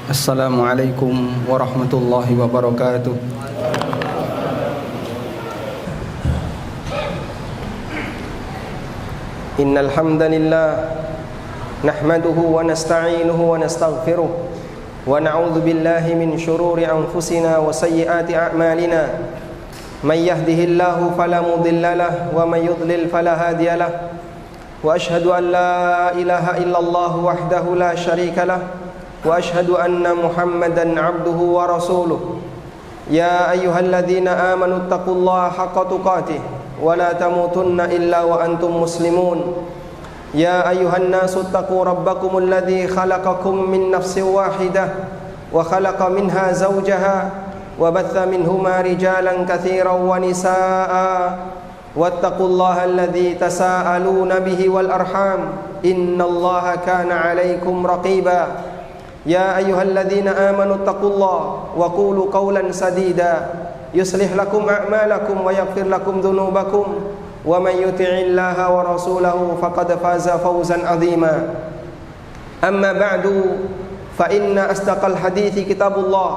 Assalamualaikum warahmatullahi wabarakatuh. Innal hamdalillah nahmaduhu wa nasta'inuhu wa nastaghfiruh wa na'udzu billahi min shururi anfusina wa sayyiati a'malina. May yahdihillahu fala mudilla lahu wa may yudlil fala hadiya lahu. Wa ashhadu an la ilaha illallah wahdahu la syarika lahu. وأشهد أن محمدا عبده ورسوله يا أيها الذين آمنوا اتقوا الله حق تقاته ولا تموتن إلا وأنتم مسلمون يا أيها الناس اتقوا ربكم الذي خلقكم من نفس واحدة وخلق منها زوجها وبث منهما رجالا كثيرا ونساء واتقوا الله الذي تساءلون به والأرحام إن الله كان عليكم رقيبا يا أيها الذين آمنوا اتقوا الله وقولوا قولا سديدا يصلح لكم أعمالكم ويغفر لكم ذنوبكم ومن يطع الله ورسوله فقد فاز فوزا عظيما أما بعد فإن أصدق الحديث كتاب الله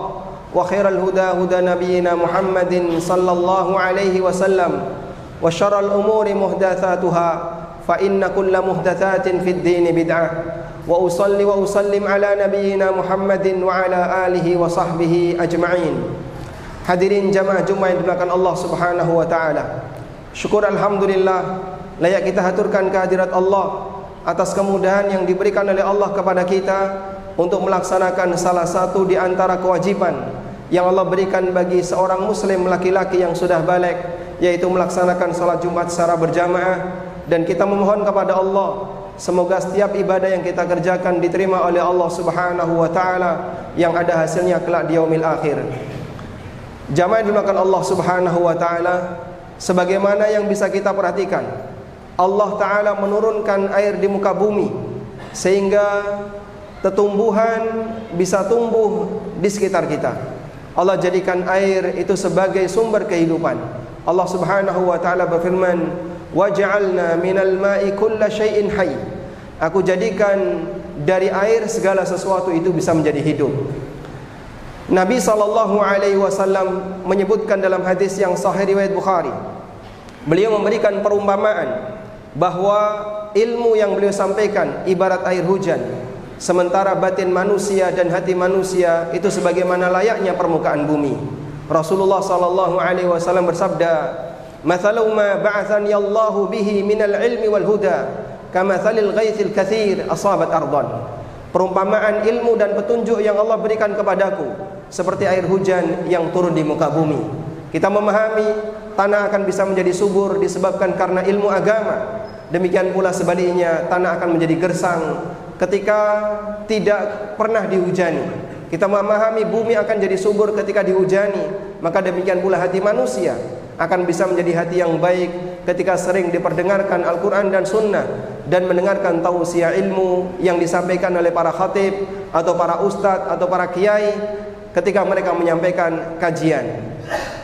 وخير الهدى هدى نبينا محمد صلى الله عليه وسلم وشر الأمور محدثاتها فإن كل محدثات في الدين بدعة وأصلي وأسلم على نبينا محمد وعلى آله وصحبه أجمعين. Hadirin jamaah Jumat yang dimuliakan Allah Subhanahu wa taala. Syukur alhamdulillah layak kita haturkan kehadirat Allah atas kemudahan yang diberikan oleh Allah kepada kita untuk melaksanakan salah satu di antara kewajiban yang Allah berikan bagi seorang muslim laki-laki yang sudah baligh, yaitu melaksanakan salat Jumat secara berjamaah. Dan kita memohon kepada Allah semoga setiap ibadah yang kita kerjakan diterima oleh Allah Subhanahu wa taala yang ada hasilnya kelak di yaumil akhir. Jamaah dimuliakan Allah Subhanahu wa taala, sebagaimana yang bisa kita perhatikan, Allah taala menurunkan air di muka bumi sehingga tumbuhan bisa tumbuh di sekitar kita. Allah jadikan air itu sebagai sumber kehidupan. Allah Subhanahu wa taala berfirman, وَجَعَلْنَا مِنَ الْمَاءِ كُلَّ شَيْءٍ حَيٍّ. Aku jadikan dari air segala sesuatu itu bisa menjadi hidup. Nabi SAW menyebutkan dalam hadis yang sahih riwayat Bukhari, beliau memberikan perumpamaan bahwa ilmu yang beliau sampaikan ibarat air hujan, sementara batin manusia dan hati manusia itu sebagaimana layaknya permukaan bumi. Rasulullah SAW bersabda, "Mathalu ma ba'athani Allahu bihi minal ilmi wal huda kamathalil ghaithil katsir asabat ardan." Perumpamaan ilmu dan petunjuk yang Allah berikan kepadaku seperti air hujan yang turun di muka bumi. Kita memahami tanah akan bisa menjadi subur disebabkan karena ilmu agama. Demikian pula sebaliknya, tanah akan menjadi gersang ketika tidak pernah dihujani. Kita memahami bumi akan jadi subur ketika dihujani. Maka demikian pula hati manusia akan bisa menjadi hati yang baik ketika sering diperdengarkan Al-Quran dan Sunnah dan mendengarkan tausiah ilmu yang disampaikan oleh para khatib atau para ustadz atau para kiai ketika mereka menyampaikan kajian.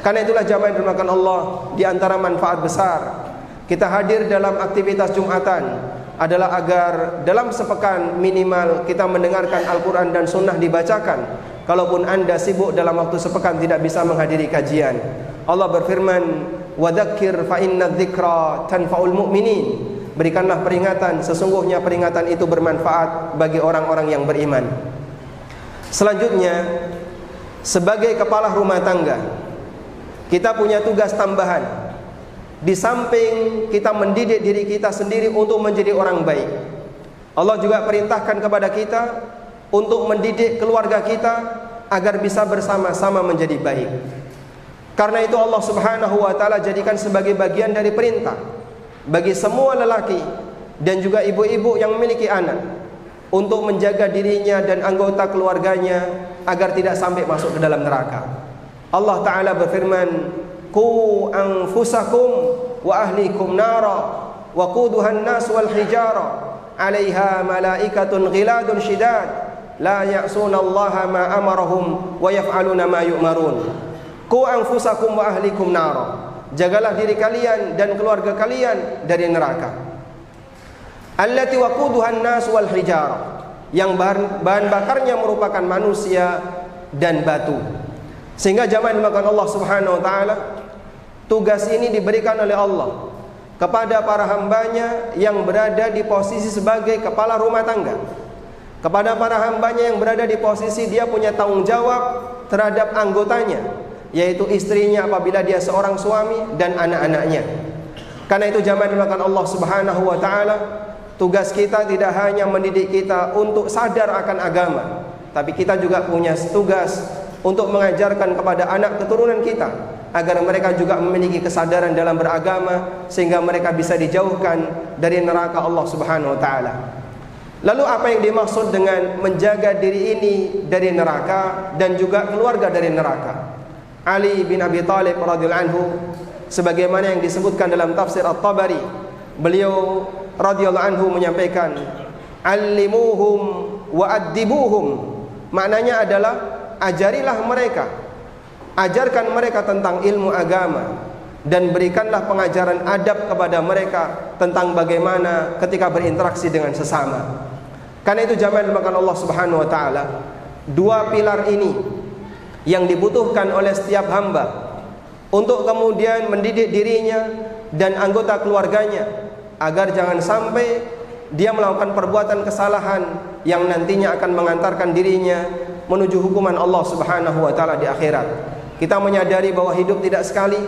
Karena itulah jamaah yang dimuliakan Allah, di antara manfaat besar kita hadir dalam aktivitas Jumatan adalah agar dalam sepekan minimal kita mendengarkan Al-Quran dan Sunnah dibacakan. Kalaupun anda sibuk dalam waktu sepekan tidak bisa menghadiri kajian, Allah berfirman, "Wadzakir fa inna dzikra tanfa'ul mu'minin." Berikanlah peringatan, sesungguhnya peringatan itu bermanfaat bagi orang-orang yang beriman. Selanjutnya, sebagai kepala rumah tangga, kita punya tugas tambahan. Di samping kita mendidik diri kita sendiri untuk menjadi orang baik, Allah juga perintahkan kepada kita untuk mendidik keluarga kita agar bisa bersama-sama menjadi baik. Karena itu Allah Subhanahu wa taala jadikan sebagai bagian dari perintah bagi semua lelaki dan juga ibu-ibu yang memiliki anak untuk menjaga dirinya dan anggota keluarganya agar tidak sampai masuk ke dalam neraka. Allah taala berfirman, "Qu anfusakum wa ahlikum nara wa quduhan nas wal hijara 'alaiha malaikatun ghiladun shidad la ya'sunallaha ma amarahum wa yaf'aluna ma yu'marun." Qu anfusakum wa ahlikum nara. Jagalah diri kalian dan keluarga kalian dari neraka. Allati waquduhan nas wal hijarah, yang bahan bakarnya merupakan manusia dan batu. Sehingga jamaah yang dimakan Allah Subhanahu wa taala, tugas ini diberikan oleh Allah kepada para hambanya yang berada di posisi sebagai kepala rumah tangga, kepada para hambanya yang berada di posisi dia punya tanggung jawab terhadap anggotanya, yaitu istrinya apabila dia seorang suami dan anak-anaknya. Karena itu jamaah yang dimakan Allah Subhanahu wa taala, tugas kita tidak hanya mendidik kita untuk sadar akan agama, tapi kita juga punya tugas untuk mengajarkan kepada anak keturunan kita agar mereka juga memiliki kesadaran dalam beragama, sehingga mereka bisa dijauhkan dari neraka Allah Subhanahu wa taala. Lalu apa yang dimaksud dengan menjaga diri ini dari neraka dan juga keluarga dari neraka? Ali bin Abi Thalib radhiyallahu anhu, sebagaimana yang disebutkan dalam tafsir At-Tabari, beliau radhiyallahu anhu menyampaikan, "Allimuhum wa addibuhum." Maknanya adalah ajarilah mereka, ajarkan mereka tentang ilmu agama, dan berikanlah pengajaran adab kepada mereka tentang bagaimana ketika berinteraksi dengan sesama. Karena itu jamaah dimakan Allah Subhanahu wa taala, dua pilar ini yang dibutuhkan oleh setiap hamba untuk kemudian mendidik dirinya dan anggota keluarganya agar jangan sampai dia melakukan perbuatan kesalahan yang nantinya akan mengantarkan dirinya menuju hukuman Allah Subhanahu wa taala di akhirat. Kita menyadari bahwa hidup tidak sekali,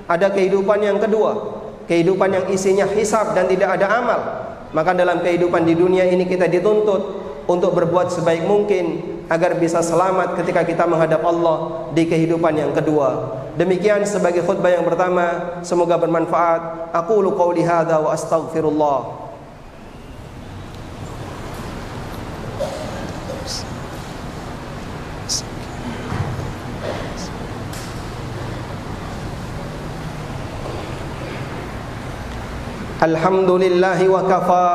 ada kehidupan yang kedua, kehidupan yang isinya hisab dan tidak ada amal. Maka dalam kehidupan di dunia ini kita dituntut untuk berbuat sebaik mungkin agar bisa selamat ketika kita menghadap Allah di kehidupan yang kedua. Demikian sebagai khutbah yang pertama, semoga bermanfaat. Aqulu qauli hadza wa astaghfirullah. Alhamdulillahi wa kafa,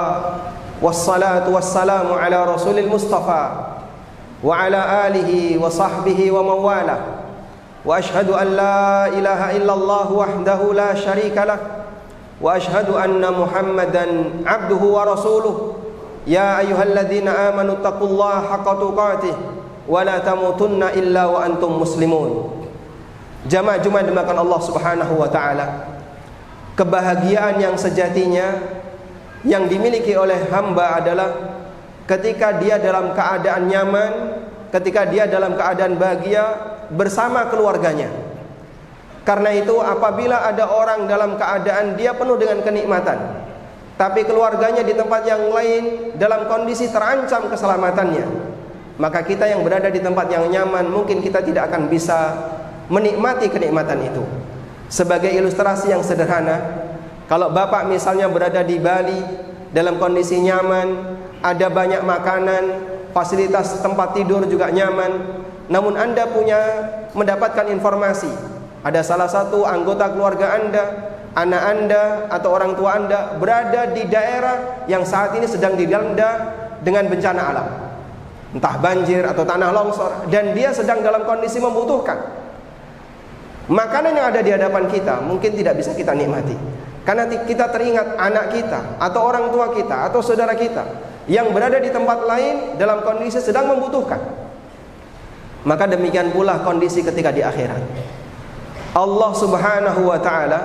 wassalatu wassalamu ala rasulil mustafa wa ala alihi wa sahbihi wa mawala. Wa ashhadu an la ilaha illallah wahdahu la syarika lah, wa ashhadu anna Muhammadan abduhu wa rasuluh. Ya ayyuhalladzina amanu taqullaha haqqa tuqatih wa la tamutunna illa wa antum muslimun. Jamaah Jumat dimakan Allah Subhanahu wa taala, kebahagiaan yang sejatinya yang dimiliki oleh hamba adalah ketika dia dalam keadaan nyaman, ketika dia dalam keadaan bahagia bersama keluarganya. Karena itu apabila ada orang dalam keadaan dia penuh dengan kenikmatan, tapi keluarganya di tempat yang lain dalam kondisi terancam keselamatannya, maka kita yang berada di tempat yang nyaman mungkin kita tidak akan bisa menikmati kenikmatan itu. Sebagai ilustrasi yang sederhana, kalau bapak misalnya berada di Bali dalam kondisi nyaman, ada banyak makanan, fasilitas tempat tidur juga nyaman, namun anda mendapatkan informasi ada salah satu anggota keluarga anda, anak anda atau orang tua anda berada di daerah yang saat ini sedang dilanda dengan bencana alam, entah banjir atau tanah longsor, dan dia sedang dalam kondisi membutuhkan makanan yang ada di hadapan kita, mungkin tidak bisa kita nikmati karena kita teringat anak kita atau orang tua kita atau saudara kita yang berada di tempat lain dalam kondisi sedang membutuhkan. Maka demikian pula kondisi ketika di akhirat. Allah Subhanahu wa taala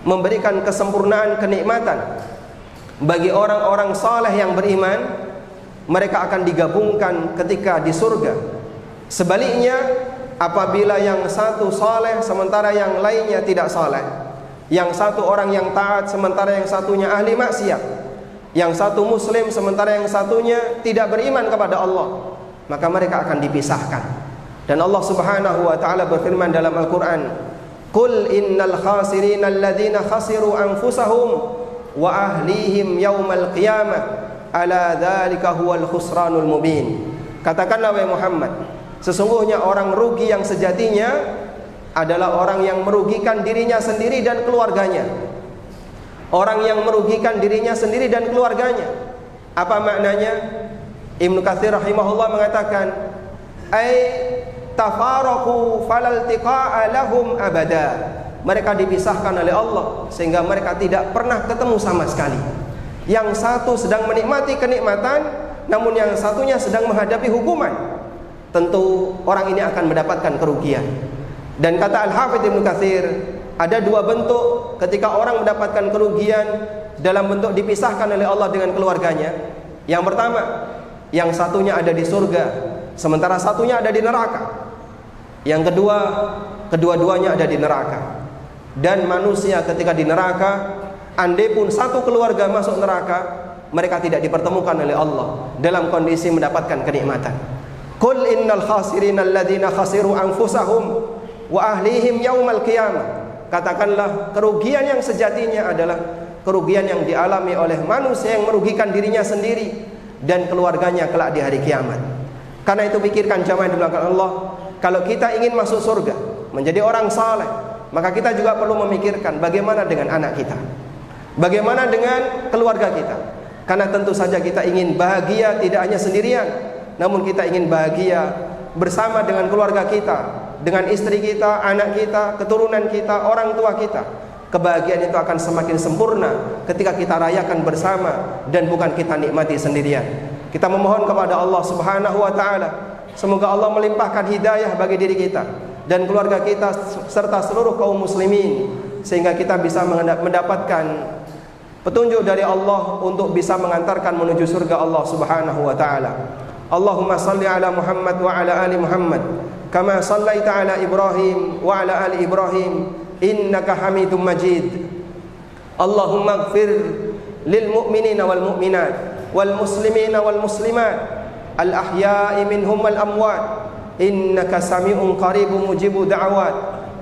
memberikan kesempurnaan kenikmatan bagi orang-orang saleh yang beriman. Mereka akan digabungkan ketika di surga. Sebaliknya, apabila yang satu saleh sementara yang lainnya tidak saleh, yang satu orang yang taat sementara yang satunya ahli maksiat, yang satu muslim sementara yang satunya tidak beriman kepada Allah, maka mereka akan dipisahkan. Dan Allah Subhanahu wa taala berfirman dalam Al-Qur'an, "Qul innal khasirina alladzina khasiru anfusahum wa ahlihim yaumal qiyamah ala dzalika huwal khusranul mubin." Katakanlah wahai Muhammad, sesungguhnya orang rugi yang sejatinya adalah orang yang merugikan dirinya sendiri dan keluarganya. Orang yang merugikan dirinya sendiri dan keluarganya. Apa maknanya? Ibnu Katsir rahimahullah mengatakan, "Ai tafaraqu falaltiqa'a lahum abada." Mereka dipisahkan oleh Allah sehingga mereka tidak pernah ketemu sama sekali. Yang satu sedang menikmati kenikmatan, namun yang satunya sedang menghadapi hukuman, tentu orang ini akan mendapatkan kerugian. Dan kata Al-Hafidz Ibnu Katsir, ada dua bentuk ketika orang mendapatkan kerugian dalam bentuk dipisahkan oleh Allah dengan keluarganya. Yang pertama, yang satunya ada di surga, sementara satunya ada di neraka. Yang kedua, kedua-duanya ada di neraka. Dan manusia ketika di neraka, andai pun satu keluarga masuk neraka, mereka tidak dipertemukan oleh Allah dalam kondisi mendapatkan kenikmatan. Qul innal khasirina alladzina khasiru anfusahum wa ahlihim yaumal qiyamah. Katakanlah, kerugian yang sejatinya adalah kerugian yang dialami oleh manusia yang merugikan dirinya sendiri dan keluarganya kelak di hari kiamat. Karena itu pikirkan jamaah di belakang Allah, kalau kita ingin masuk surga, menjadi orang saleh, maka kita juga perlu memikirkan bagaimana dengan anak kita, bagaimana dengan keluarga kita. Karena tentu saja kita ingin bahagia tidak hanya sendirian, namun kita ingin bahagia bersama dengan keluarga kita, dengan istri kita, anak kita, keturunan kita, orang tua kita. Kebahagiaan itu akan semakin sempurna ketika kita rayakan bersama dan bukan kita nikmati sendirian. Kita memohon kepada Allah Subhanahu wa taala, semoga Allah melimpahkan hidayah bagi diri kita dan keluarga kita serta seluruh kaum muslimin, sehingga kita bisa mendapatkan petunjuk dari Allah untuk bisa mengantarkan menuju surga Allah Subhanahu wa taala. Allahumma salli ala Muhammad wa ala ali Muhammad kama sallaita ala Ibrahim wa ala ali Ibrahim innaka Hamidum Majid. Allahumma ighfir lil mu'minina wal mu'minat wal muslimina wal muslimat al ahya'i minhum wal amwat innaka sami'un qaribun mujibu da'awat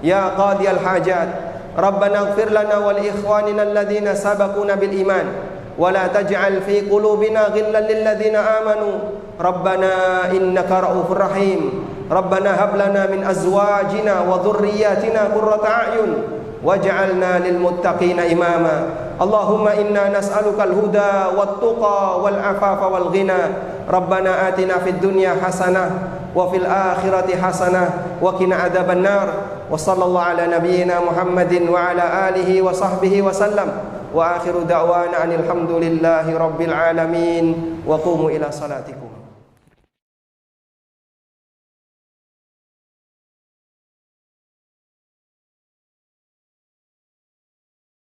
ya qadiyal hajat. Rabbana ighfir lana wal ikhwanina alladhina sabaquna bil iman wa la taj'al fi qulubina ghillan lil ladzina amanu Rabbana innaka ra'ufur rahim. Rabbana hab lana min azwajina wa dhurriyyatina qurrata a'yun waj'alna lil muttaqina imama. Allahumma inna nas'aluka al-huda wat tuqa wal afafa wal ghina. Rabbana atina fid dunya hasanah wa fil akhirati hasanah wa qina adzaban nar. Wa sallallahu ala nabiyyina Muhammadin wa ala alihi wa sahbihi wa sallam. Wa akhiru da'wana anil hamdulillahi rabbil alamin. Wa qumu ila salatikum.